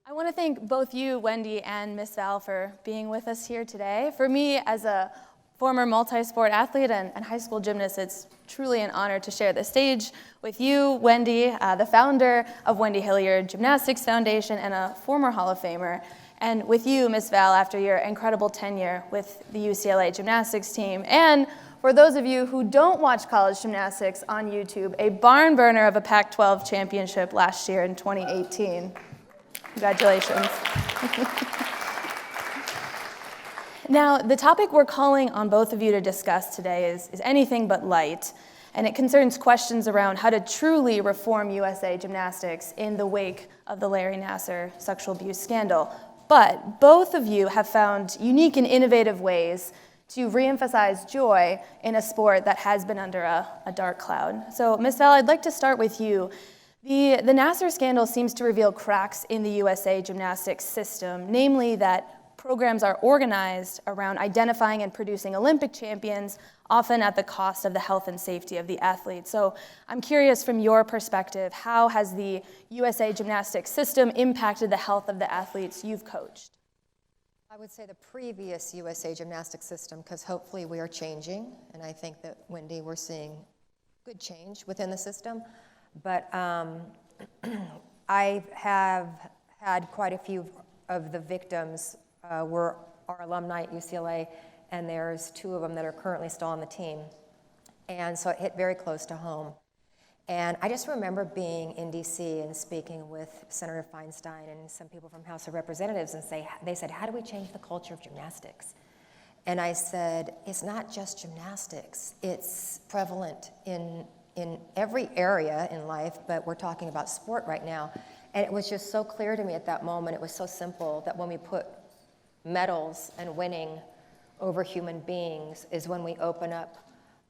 I want to thank both you, Wendy, and Miss Val for being with us here today. For me, as a former multi-sport athlete and high school gymnast, it's truly an honor to share the stage with you, Wendy, the founder of Wendy Hilliard Gymnastics Foundation and a former Hall of Famer, and with you, Miss Val, after your incredible tenure with the UCLA gymnastics team. And for those of you who don't watch college gymnastics on YouTube, a barn burner of a Pac-12 championship last year in 2018. Congratulations. Now, the topic we're calling on both of you to discuss today is anything but light, and it concerns questions around how to truly reform USA Gymnastics in the wake of the Larry Nassar sexual abuse scandal. But both of you have found unique and innovative ways to reemphasize joy in a sport that has been under a dark cloud. So, Ms. Val, I'd like to start with you. The Nassar scandal seems to reveal cracks in the USA Gymnastics system, namely that programs are organized around identifying and producing Olympic champions, often at the cost of the health and safety of the athletes. So I'm curious, from your perspective, how has the USA Gymnastics system impacted the health of the athletes you've coached? I would say the previous USA Gymnastics system, because hopefully we are changing, and I think that, Wendy, we're seeing good change within the system. But I have had quite a few of the victims were our alumni at UCLA, and there's 2 of them that are currently still on the team. And so it hit very close to home. And I just remember being in DC and speaking with Senator Feinstein and some people from House of Representatives, and they said, how do we change the culture of gymnastics? And I said, it's not just gymnastics. It's prevalent in every area in life, but we're talking about sport right now. And it was just so clear to me at that moment, it was so simple, that when we put medals and winning over human beings is when we open up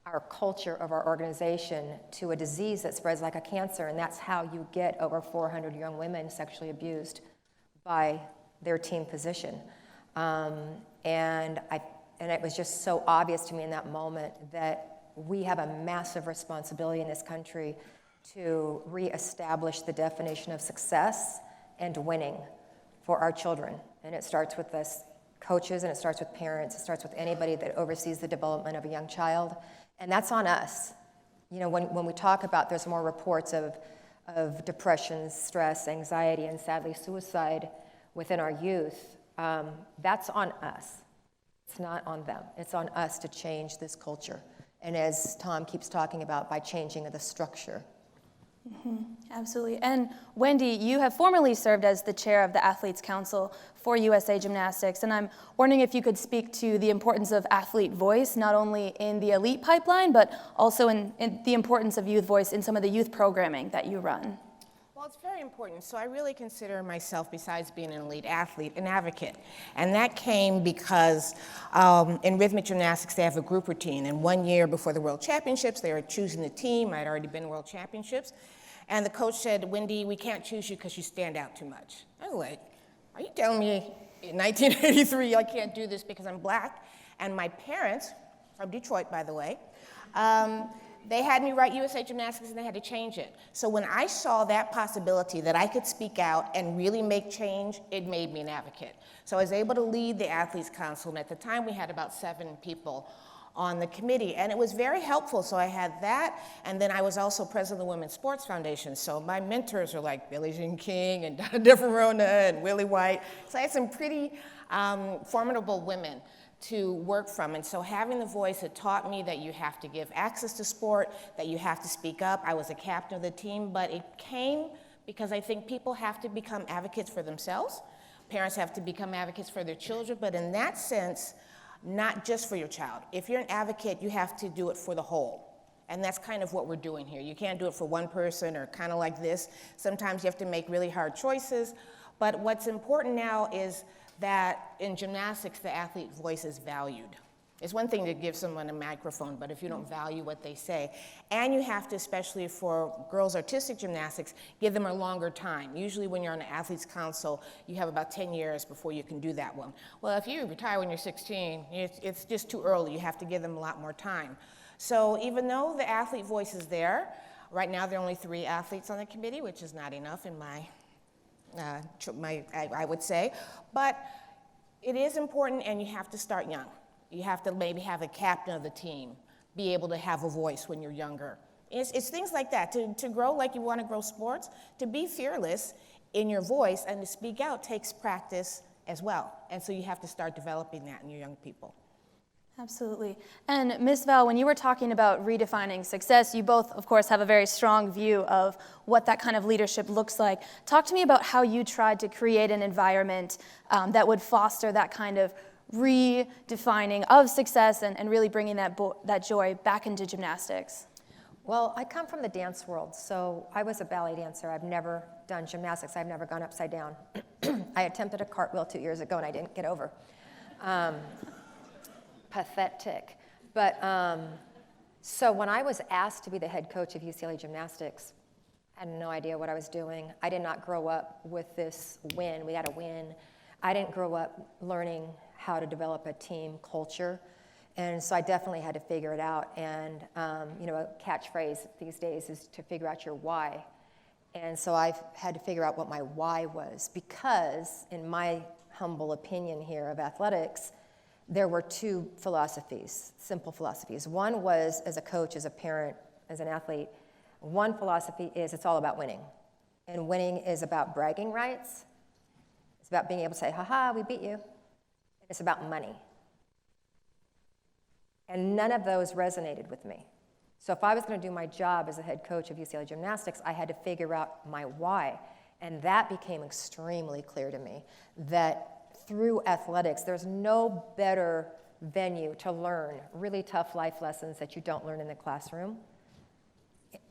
our culture of our organization to a disease that spreads like a cancer, and that's how you get over 400 young women sexually abused by their team physician. And it was just so obvious to me in that moment that we have a massive responsibility in this country to reestablish the definition of success and winning for our children. And it starts with us coaches, and it starts with parents, it starts with anybody that oversees the development of a young child. And that's on us. You know, when we talk about, there's more reports of depression, stress, anxiety, and sadly suicide within our youth, that's on us. It's not on them. It's on us to change this culture. And as Tom keeps talking about, by changing the structure. Mm-hmm. Absolutely. And Wendy, you have formerly served as the chair of the Athletes Council for USA Gymnastics, and I'm wondering if you could speak to the importance of athlete voice, not only in the elite pipeline, but also in the importance of youth voice in some of the youth programming that you run. Well, it's very important. So I really consider myself, besides being an elite athlete, an advocate. And that came because in rhythmic gymnastics, they have a group routine. And 1 year before the World Championships, they were choosing the team. I'd already been to World Championships. And the coach said, Wendy, we can't choose you because you stand out too much. I was like, are you telling me in 1983 I can't do this because I'm black? And my parents, from Detroit, by the way, they had me write USA Gymnastics, and they had to change it. So when I saw that possibility that I could speak out and really make change, it made me an advocate. So I was able to lead the Athletes Council, and at the time we had about 7 people on the committee, and it was very helpful. So I had that, and then I was also president of the Women's Sports Foundation. So my mentors are like Billie Jean King and Donna DeVerona and Willie White. So I had some pretty formidable women to work from. And so having the voice, it taught me that you have to give access to sport, that you have to speak up. I was a captain of the team, but it came because I think people have to become advocates for themselves. Parents have to become advocates for their children, but in that sense, not just for your child. If you're an advocate, you have to do it for the whole. And that's kind of what we're doing here. You can't do it for one person or kind of like this. Sometimes you have to make really hard choices. But what's important now is that in gymnastics, the athlete voice is valued. It's one thing to give someone a microphone, but if you don't value what they say, and you have to, especially for girls' artistic gymnastics, give them a longer time. Usually when you're on the Athletes Council, you have about 10 years before you can do that one. Well, if you retire when you're 16, it's just too early. You have to give them a lot more time. So even though the athlete voice is there, right now there are only 3 athletes on the committee, which is not enough in my I would say. But it is important, and you have to start young. You have to maybe have a captain of the team, be able to have a voice when you're younger. It's things like that. To grow like you want to grow sports, to be fearless in your voice and to speak out takes practice as well. And so you have to start developing that in your young people. Absolutely. And Ms. Val, when you were talking about redefining success, you both, of course, have a very strong view of what that kind of leadership looks like. Talk to me about how you tried to create an environment that would foster that kind of redefining of success and really bringing that joy back into gymnastics. Well, I come from the dance world, so I was a ballet dancer. I've never done gymnastics. I've never gone upside down. I attempted a cartwheel 2 years ago, and I didn't get over. Pathetic. But so when I was asked to be the head coach of UCLA Gymnastics, I had no idea what I was doing. I did not grow up with this win. We had a win. I didn't grow up learning how to develop a team culture. And so I definitely had to figure it out. And a catchphrase these days is to figure out your why. And so I've had to figure out what my why was, because in my humble opinion here of athletics, there were two philosophies, simple philosophies. One was, as a coach, as a parent, as an athlete, one philosophy is it's all about winning. And winning is about bragging rights. It's about being able to say, ha-ha, we beat you. And it's about money. And none of those resonated with me. So if I was going to do my job as a head coach of UCLA Gymnastics, I had to figure out my why. And that became extremely clear to me, that through athletics, there's no better venue to learn really tough life lessons that you don't learn in the classroom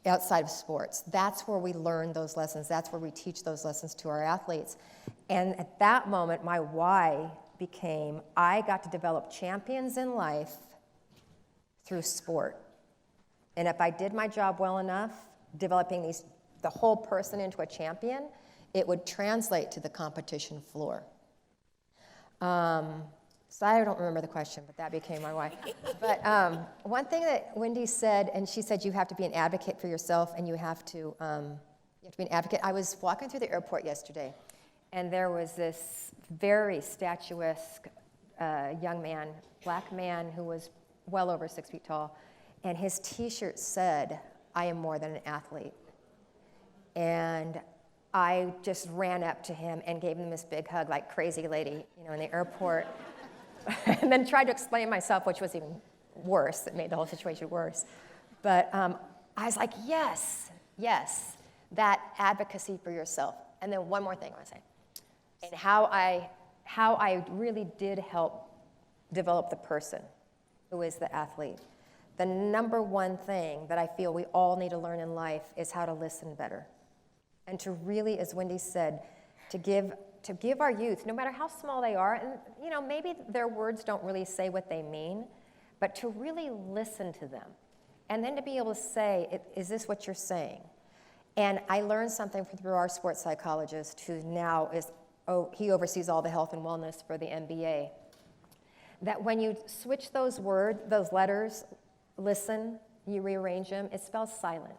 outside of sports. That's where we learn those lessons. That's where we teach those lessons to our athletes. And at that moment, my why became, I got to develop champions in life through sport. And if I did my job well enough, developing the whole person into a champion, it would translate to the competition floor. So I don't remember the question, but that became my why. But one thing that Wendy said, and she said you have to be an advocate for yourself, and you have to be an advocate. I was walking through the airport yesterday, and there was this very statuesque young man, black man, who was well over 6 feet tall, and his T-shirt said, "I am more than an athlete." And I just ran up to him and gave him this big hug, like crazy lady, in the airport, and then tried to explain myself, which was even worse. It made the whole situation worse. But I was like, yes, that advocacy for yourself. And then one more thing I want to say, and how I really did help develop the person who is the athlete. The number one thing that I feel we all need to learn in life is how to listen better. And to really, as Wendy said, to give our youth, no matter how small they are, and maybe their words don't really say what they mean, but to really listen to them. And then to be able to say, is this what you're saying? And I learned something through our sports psychologist, who now he oversees all the health and wellness for the NBA, that when you switch those letters, listen, you rearrange them, it spells silent.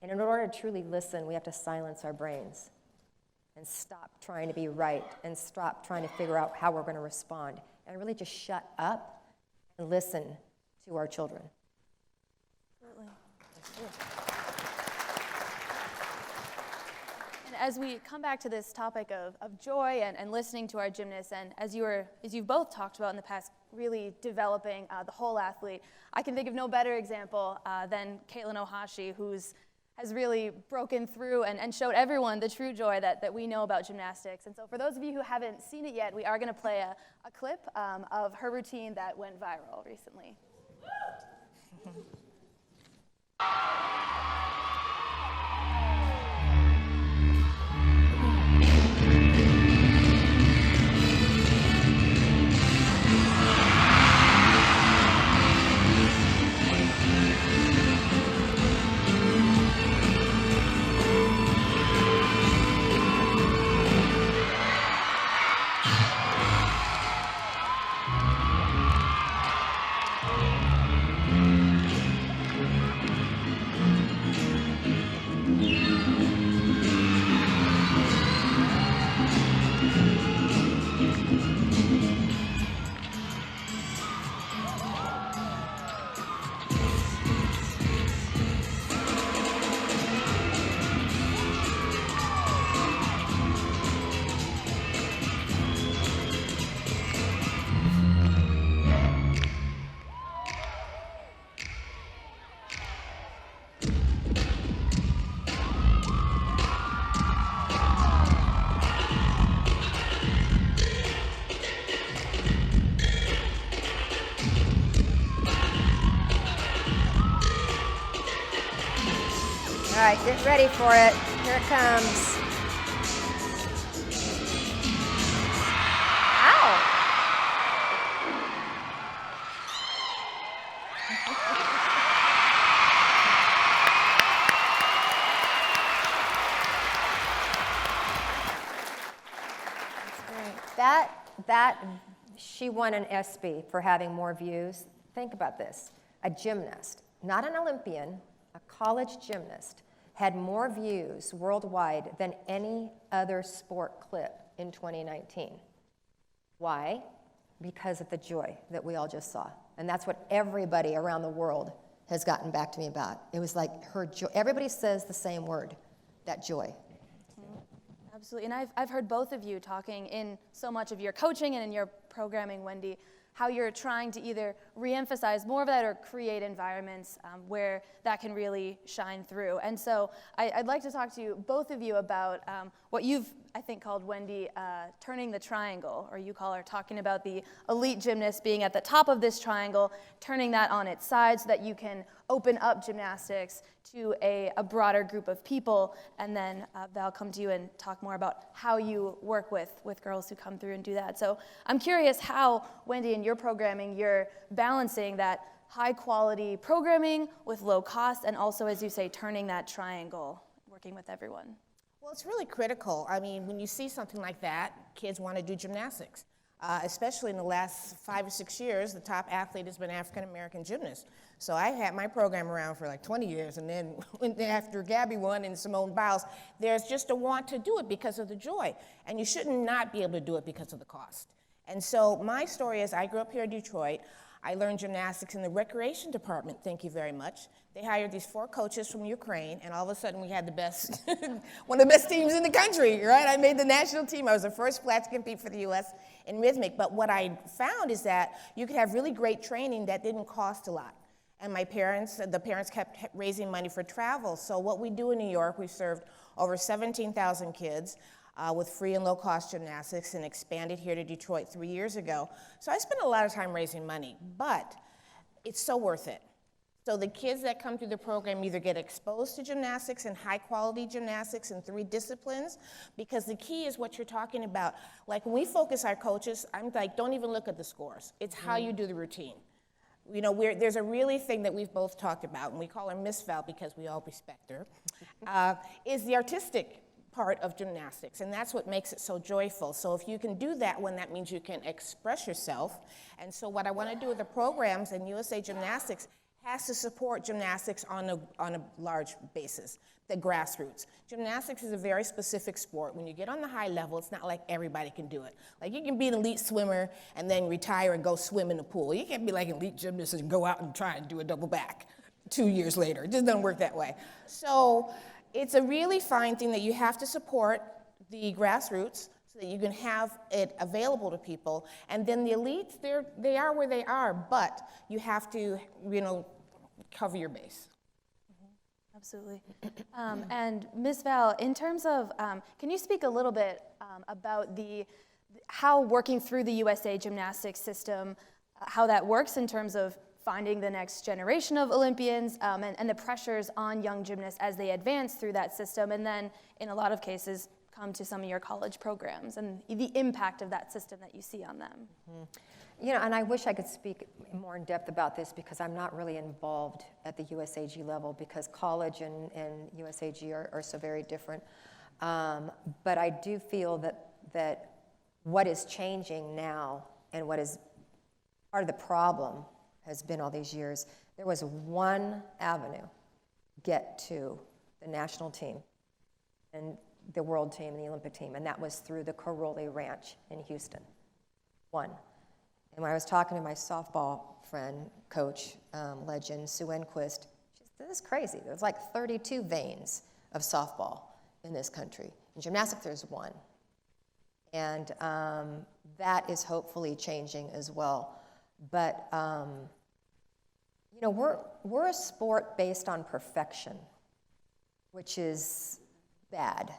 And in order to truly listen, we have to silence our brains and stop trying to be right and stop trying to figure out how we're going to respond and really just shut up and listen to our children. Absolutely. And as we come back to this topic of joy and listening to our gymnasts, and as you've both talked about in the past, really developing the whole athlete, I can think of no better example than Kaitlyn Ohashi, has really broken through and showed everyone the true joy that we know about gymnastics. And so for those of you who haven't seen it yet, we are going to play a clip of her routine that went viral recently. right, get ready for it. Here it comes. Ow! She won an ESPY for having more views. Think about this. A gymnast, not an Olympian, a college gymnast, had more views worldwide than any other sport clip in 2019. Why? Because of the joy that we all just saw. And that's what everybody around the world has gotten back to me about. It was like her joy. Everybody says the same word, that joy. Absolutely, and I've heard both of you talking in so much of your coaching and in your programming, Wendy, how you're trying to either reemphasize more of that or create environments where that can really shine through. And so I'd like to talk to you, both of you, about what you've, I think, called, Wendy, turning the triangle, or you call her talking about the elite gymnast being at the top of this triangle, turning that on its side so that you can open up gymnastics to a broader group of people. And then Val, come to you and talk more about how you work with girls who come through and do that. So I'm curious how, Wendy, in your programming, you're balancing that high quality programming with low cost, and also, as you say, turning that triangle, working with everyone. Well, it's really critical. I mean, when you see something like that, kids want to do gymnastics. Especially in the last 5 or 6 years, the top athlete has been African-American gymnast. So I had my program around for like 20 years, and then after Gabby won and Simone Biles, there's just a want to do it because of the joy. And you should not be able to do it because of the cost. And so my story is, I grew up here in Detroit. I learned gymnastics in the recreation department, thank you very much. They hired these 4 coaches from Ukraine, and all of a sudden we had the best, one of the best teams in the country, right? I made the national team. I was the first black to compete for the U.S. in rhythmic. But what I found is that you could have really great training that didn't cost a lot. And the parents kept raising money for travel. So what we do in New York, we served over 17,000 kids with free and low-cost gymnastics, and expanded here to Detroit 3 years ago. So I spent a lot of time raising money, but it's so worth it. So the kids that come through the program either get exposed to gymnastics and high-quality gymnastics in 3 disciplines, because the key is what you're talking about. Like, when we focus our coaches, I'm like, don't even look at the scores. It's how you do the routine. You know, there's a really thing that we've both talked about, and we call her Miss Val because we all respect her, is the artistic part of gymnastics, and that's what makes it so joyful. So if you can do that one, that means you can express yourself. And so what I want to do with the programs, and USA Gymnastics has to support gymnastics on a large basis, the grassroots. Gymnastics is a very specific sport. When you get on the high level, it's not like everybody can do it. Like, you can be an elite swimmer and then retire and go swim in the pool. You can't be like an elite gymnast and go out and try and do a double back 2 years later. It just doesn't work that way. So it's a really fine thing that you have to support the grassroots so that you can have it available to people. And then the elites, they are where they are, but you have to, cover your base. Absolutely. And Ms. Val, in terms of, can you speak a little bit about how working through the USA Gymnastics system, how that works in terms of finding the next generation of Olympians, and the pressures on young gymnasts as they advance through that system, and then in a lot of cases come to some of your college programs, and the impact of that system that you see on them? You know, and I wish I could speak more in depth about this, because I'm not really involved at the USAG level, because college and USAG are so very different. But I do feel that what is changing now, and what is part of the problem has been all these years, there was one avenue get to the national team and the world team and the Olympic team, and that was through the Caroli Ranch in Houston. One. And when I was talking to my softball friend, coach, legend, Sue Enquist, she said, this is crazy. There's like 32 veins of softball in this country. In gymnastics, there's one. And that is hopefully changing as well. But, we're a sport based on perfection, which is bad,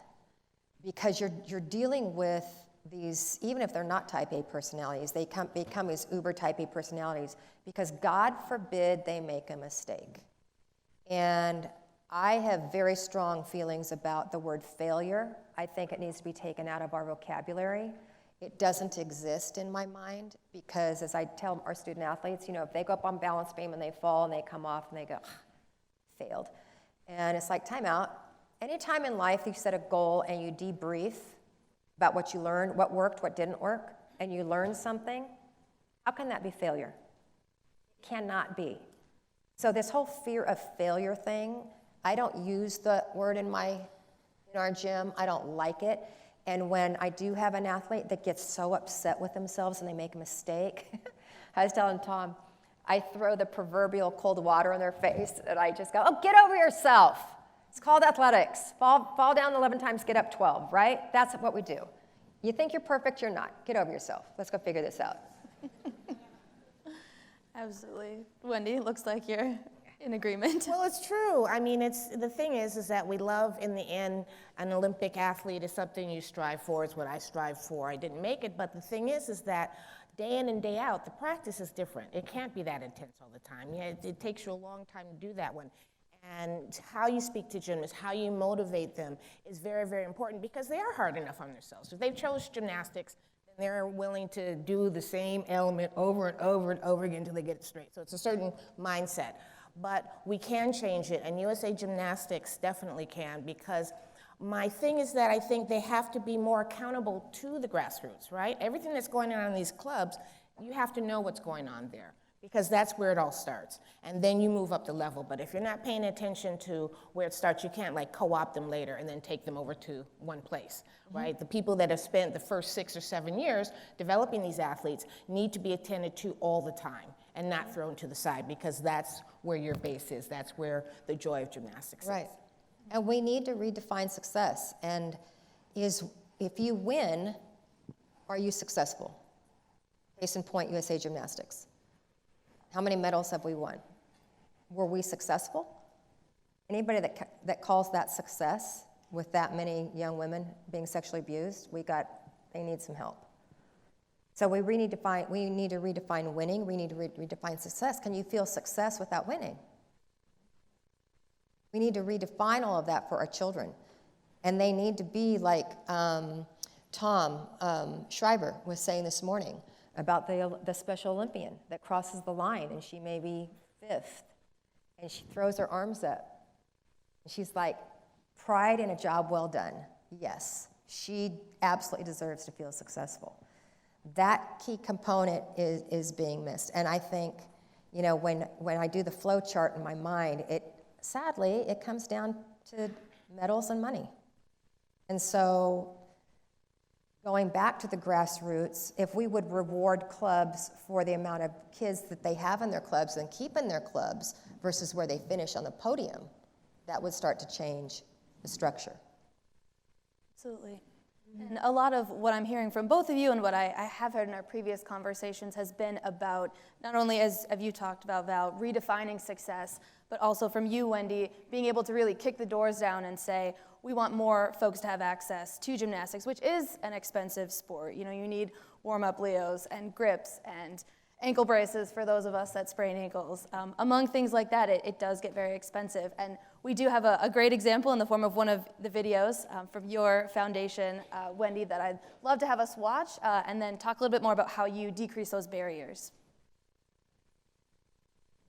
because you're dealing with these, even if they're not type A personalities, they become these uber type A personalities, because God forbid they make a mistake. And I have very strong feelings about the word failure. I think it needs to be taken out of our vocabulary. It doesn't exist in my mind because, as I tell our student athletes, you know, if they go up on balance beam and they fall and they come off and they go, failed. And it's like, time out. Anytime in life you set a goal and you debrief about what you learned, what worked, what didn't work, and you learn something, how can that be failure? It cannot be. So this whole fear of failure thing, I don't use the word in our gym. I don't like it. And when I do have an athlete that gets so upset with themselves and they make a mistake, I was telling Tom, I throw the proverbial cold water in their face and I just go, oh, get over yourself. It's called athletics. Fall down 11 times, get up 12, right? That's what we do. You think you're perfect, you're not. Get over yourself. Let's go figure this out. Absolutely. Wendy, it looks like you're in agreement. Well, it's true. I mean, the thing is that we love, in the end, an Olympic athlete is something you strive for. It's what I strive for. I didn't make it, but the thing is that day in and day out, the practice is different. It can't be that intense all the time. Yeah, it takes you a long time to do that one. And how you speak to gymnasts, how you motivate them is very, very important because they are hard enough on themselves. If they've chose gymnastics, then they're willing to do the same element over and over and over again until they get it straight. So it's a certain mindset. But we can change it, and USA Gymnastics definitely can, because my thing is that I think they have to be more accountable to the grassroots, right? Everything that's going on in these clubs, you have to know what's going on there, because that's where it all starts. And then you move up the level. But if you're not paying attention to where it starts, you can't like co-opt them later and then take them over to one place, right? The people that have spent the first 6 or 7 years developing these athletes need to be attended to all the time and not thrown to the side, because that's where your base is. That's where the joy of gymnastics Right. is. And we need to redefine success. And if you win, are you successful? Case in point, USA Gymnastics. How many medals have we won? Were we successful? Anybody that calls that success with that many young women being sexually abused, they need some help. So we need to redefine winning. We need to redefine success. Can you feel success without winning? We need to redefine all of that for our children. And they need to be like Tom Schreiber was saying this morning about the Special Olympian that crosses the line and she may be 5th and she throws her arms up. And she's like, pride in a job well done. Yes, she absolutely deserves to feel successful. That key component is being missed. And I think, you know, when I do the flow chart in my mind, sadly, it comes down to medals and money. And so going back to the grassroots, if we would reward clubs for the amount of kids that they have in their clubs and keep in their clubs versus where they finish on the podium, that would start to change the structure. Absolutely. And a lot of what I'm hearing from both of you and what I have heard in our previous conversations has been about, not only as you talked about, Val, redefining success, but also from you, Wendy, being able to really kick the doors down and say, we want more folks to have access to gymnastics, which is an expensive sport. You know, you need warm-up Leos and grips and ankle braces for those of us that sprain ankles. Among things like that, it does get very expensive. And we do have a great example in the form of one of the videos from your foundation, Wendy, that I'd love to have us watch, and then talk a little bit more about how you decrease those barriers.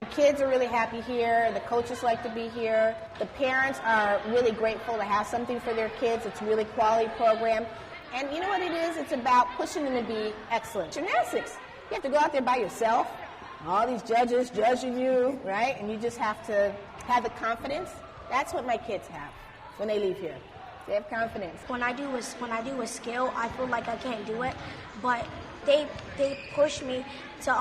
The kids are really happy here. The coaches like to be here. The parents are really grateful to have something for their kids. It's a really quality program. And you know what it is? It's about pushing them to be excellent. Gymnastics. You have to go out there by yourself, all these judges judging you, right? And you just have to have the confidence. That's what my kids have when they leave here. They have confidence. When I do a skill, I feel like I can't do it, but they push me to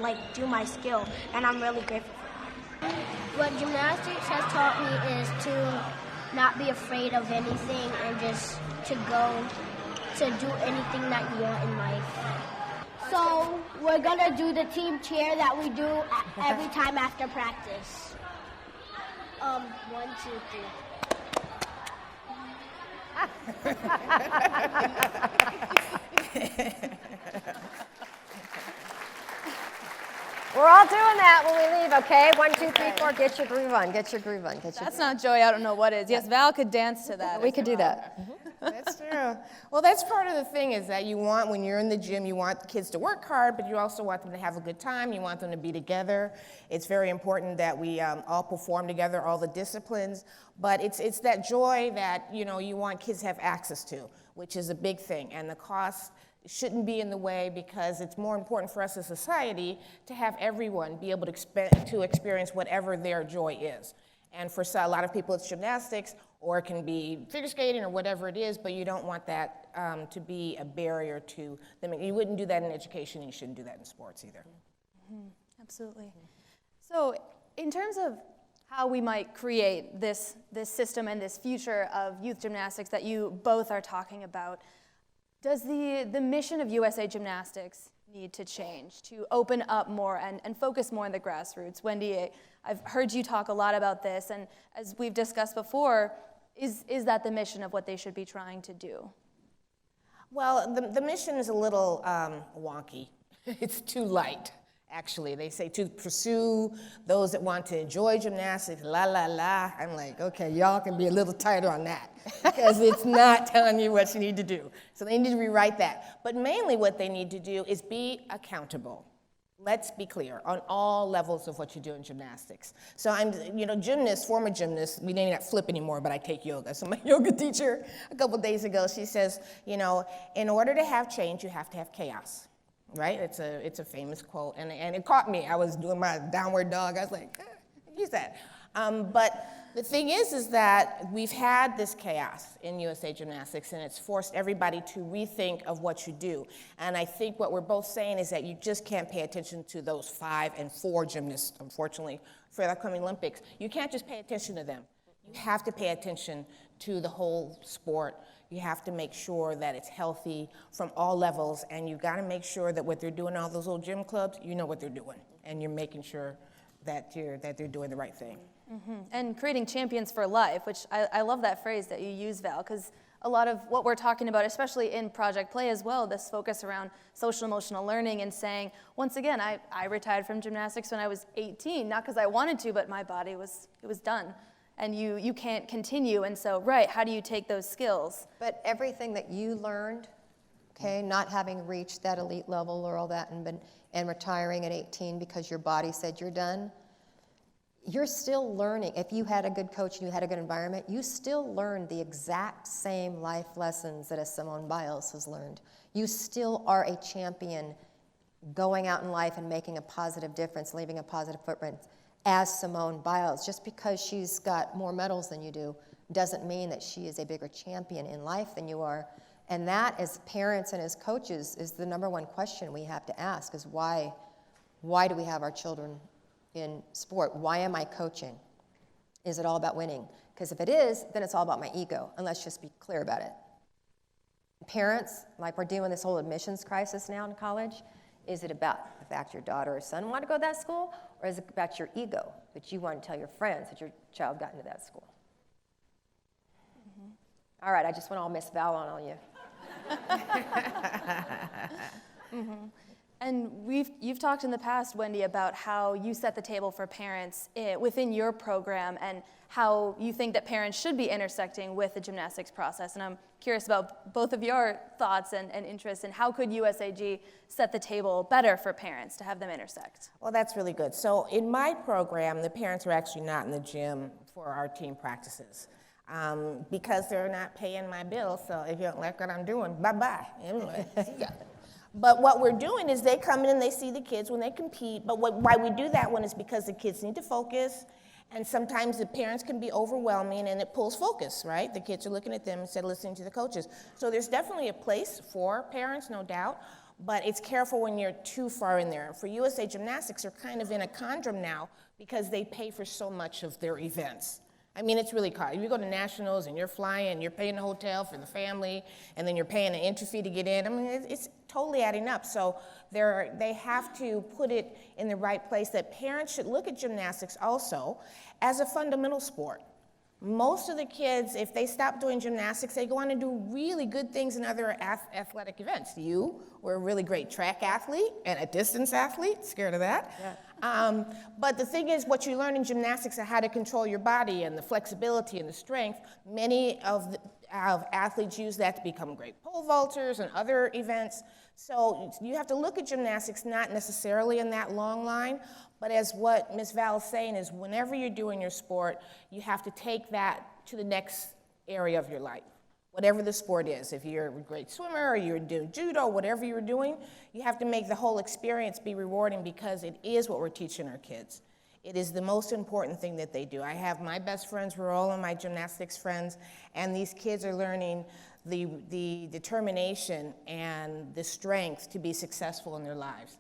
like do my skill, and I'm really grateful for that. What gymnastics has taught me is to not be afraid of anything and just to go to do anything that you want in life. So we're gonna do the team cheer that we do every time after practice. 1, 2, 3. We're all doing that when we leave, okay? 1, 2, 3, 4, get your groove on, get your groove on, get your That's groove not Joey, I don't know what is. Yes, Val could dance to that. on. We could do that. That's true. Well, that's part of the thing is that you want, when you're in the gym, you want the kids to work hard, but you also want them to have a good time. You want them to be together. It's very important that we all perform together, all the disciplines. But it's that joy that, you know, you want kids to have access to, which is a big thing. And the cost shouldn't be in the way because it's more important for us as a society to have everyone be able to experience whatever their joy is. And for a lot of people, it's gymnastics, or it can be figure skating or whatever it is, but you don't want that to be a barrier to them. You wouldn't do that in education, and you shouldn't do that in sports either. Mm-hmm. Absolutely. So in terms of how we might create this system and this future of youth gymnastics that you both are talking about, does the mission of USA Gymnastics need to change to open up more and focus more on the grassroots? Wendy, I've heard you talk a lot about this, and as we've discussed before, is that the mission of what they should be trying to do? Well, the mission is a little wonky. It's too light, actually. They say to pursue those that want to enjoy gymnastics, la, la, la. I'm like, okay, y'all can be a little tighter on that because it's not telling you what you need to do. So they need to rewrite that. But mainly what they need to do is be accountable. Let's be clear on all levels of what you do in gymnastics. So I'm, former gymnast, we didn't flip anymore, but I take yoga. So my yoga teacher, a couple days ago, she says, in order to have change, you have to have chaos, right? It's a famous quote, and it caught me. I was doing my downward dog. I was like, use that. But the thing is that we've had this chaos in USA Gymnastics, and it's forced everybody to rethink of what you do. And I think what we're both saying is that you just can't pay attention to those 5 and 4 gymnasts, unfortunately, for the upcoming Olympics. You can't just pay attention to them. You have to pay attention to the whole sport. You have to make sure that it's healthy from all levels, and you've got to make sure that what they're doing in all those old gym clubs, you know what they're doing, and you're making sure that they're doing the right thing. Mm-hmm. And creating champions for life, which I love that phrase that you use, Val, because a lot of what we're talking about, especially in Project Play as well, this focus around social emotional learning and saying, once again, I retired from gymnastics when I was 18, not because I wanted to, but my body was done. And you can't continue, and so, right, how do you take those skills? But everything that you learned, okay, not having reached that elite level or all that and retiring at 18 because your body said you're done, you're still learning. If you had a good coach and you had a good environment, you still learn the exact same life lessons that a Simone Biles has learned. You still are a champion going out in life and making a positive difference, leaving a positive footprint as Simone Biles. Just because she's got more medals than you do doesn't mean that she is a bigger champion in life than you are. And that, as parents and as coaches, is the number one question we have to ask, is why do we have our children in sport? Why am I coaching? Is it all about winning? Because if it is, then it's all about my ego, and let's just be clear about it. Parents, like we're dealing with this whole admissions crisis now in college, is it about the fact your daughter or son want to go to that school, or is it about your ego, that you want to tell your friends that your child got into that school? Mm-hmm. All right, I just went all Miss Val on you. Mm-hmm. And you've talked in the past, Wendy, about how you set the table for parents within your program and how you think that parents should be intersecting with the gymnastics process. And I'm curious about both of your thoughts and interests, and how could USAG set the table better for parents to have them intersect? Well, that's really good. So in my program, the parents are actually not in the gym for our team practices. Because they're not paying my bill, so if you don't like what I'm doing, bye-bye. Anyway, see ya. But what we're doing is they come in and they see the kids when they compete. But why we do that one is because the kids need to focus, and sometimes the parents can be overwhelming, and it pulls focus, right? The kids are looking at them instead of listening to the coaches. So there's definitely a place for parents, no doubt, but it's careful when you're too far in there. For USA Gymnastics, they're kind of in a conundrum now because they pay for so much of their events. I mean, it's really costly. If you go to nationals and you're flying, you're paying the hotel for the family, and then you're paying an entry fee to get in. I mean, it's totally adding up. So they have to put it in the right place, that parents should look at gymnastics also as a fundamental sport. Most of the kids, if they stop doing gymnastics, they go on to do really good things in other athletic events. You were a really great track athlete and a distance athlete, scared of that. Yeah. But the thing is, what you learn in gymnastics is how to control your body and the flexibility and the strength. Many of athletes use that to become great pole vaulters and other events. So you have to look at gymnastics not necessarily in that long line, but as what Ms. Val is saying is whenever you're doing your sport, you have to take that to the next area of your life, whatever the sport is. If you're a great swimmer or you're doing judo, whatever you're doing, you have to make the whole experience be rewarding because it is what we're teaching our kids. It is the most important thing that they do. I have my best friends, we're all my gymnastics friends, and these kids are learning the determination and the strength to be successful in their lives.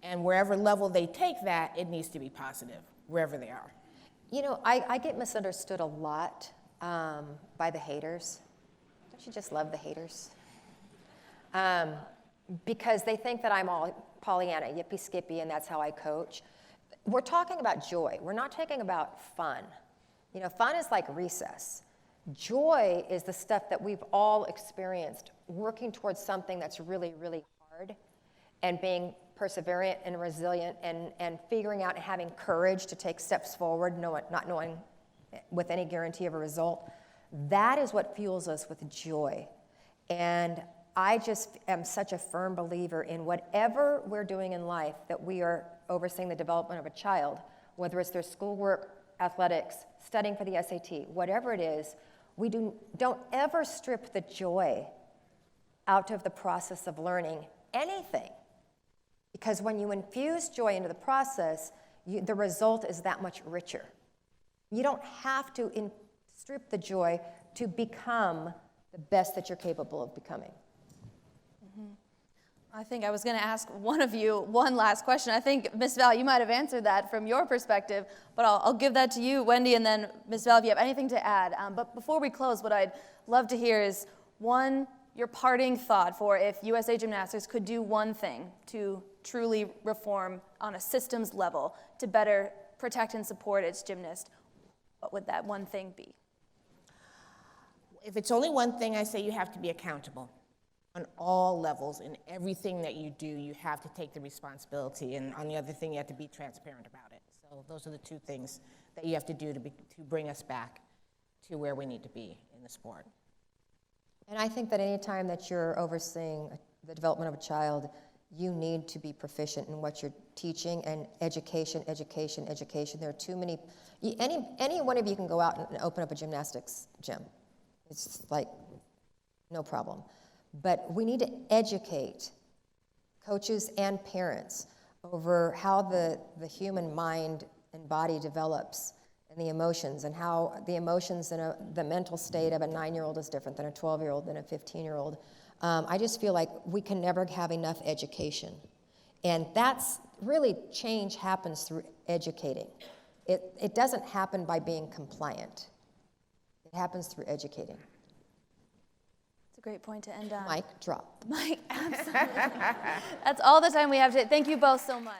And wherever level they take that, it needs to be positive, wherever they are. You know, I get misunderstood a lot by the haters. Don't you just love the haters? Because they think that I'm all Pollyanna, yippee skippy, and that's how I coach. We're talking about joy. We're not talking about fun. You know, fun is like recess. Joy is the stuff that we've all experienced, working towards something that's really, really hard and being perseverant and resilient and figuring out and having courage to take steps forward, not knowing with any guarantee of a result. That is what fuels us with joy. And I just am such a firm believer in whatever we're doing in life that we are overseeing the development of a child, whether it's their schoolwork, athletics, studying for the SAT, whatever it is, we don't ever strip the joy out of the process of learning anything. Because when you infuse joy into the process, the result is that much richer. You don't have to strip the joy to become the best that you're capable of becoming. I think I was going to ask one of you one last question. I think, Ms. Val, you might have answered that from your perspective, but I'll give that to you, Wendy, and then Ms. Val, if you have anything to add. But before we close, what I'd love to hear is, one, your parting thought for if USA Gymnastics could do one thing to truly reform on a systems level to better protect and support its gymnasts, what would that one thing be? If it's only one thing, I say you have to be accountable. On all levels, in everything that you do, you have to take the responsibility, and on the other thing, you have to be transparent about it. So those are the two things that you have to do to bring us back to where we need to be in the sport. And I think that any time that you're overseeing the development of a child, you need to be proficient in what you're teaching, and education. There are too many. Any one of you can go out and open up a gymnastics gym. It's like no problem. But we need to educate coaches and parents over how the human mind and body develops and the emotions, and how the emotions and the mental state of a 9-year-old is different than a 12-year-old than a 15-year-old. I just feel like we can never have enough education. And that's really, change happens through educating. It doesn't happen by being compliant. It happens through educating. It's a great point to end on. Mic drop. Mike, absolutely. That's all the time we have today. Thank you both so much.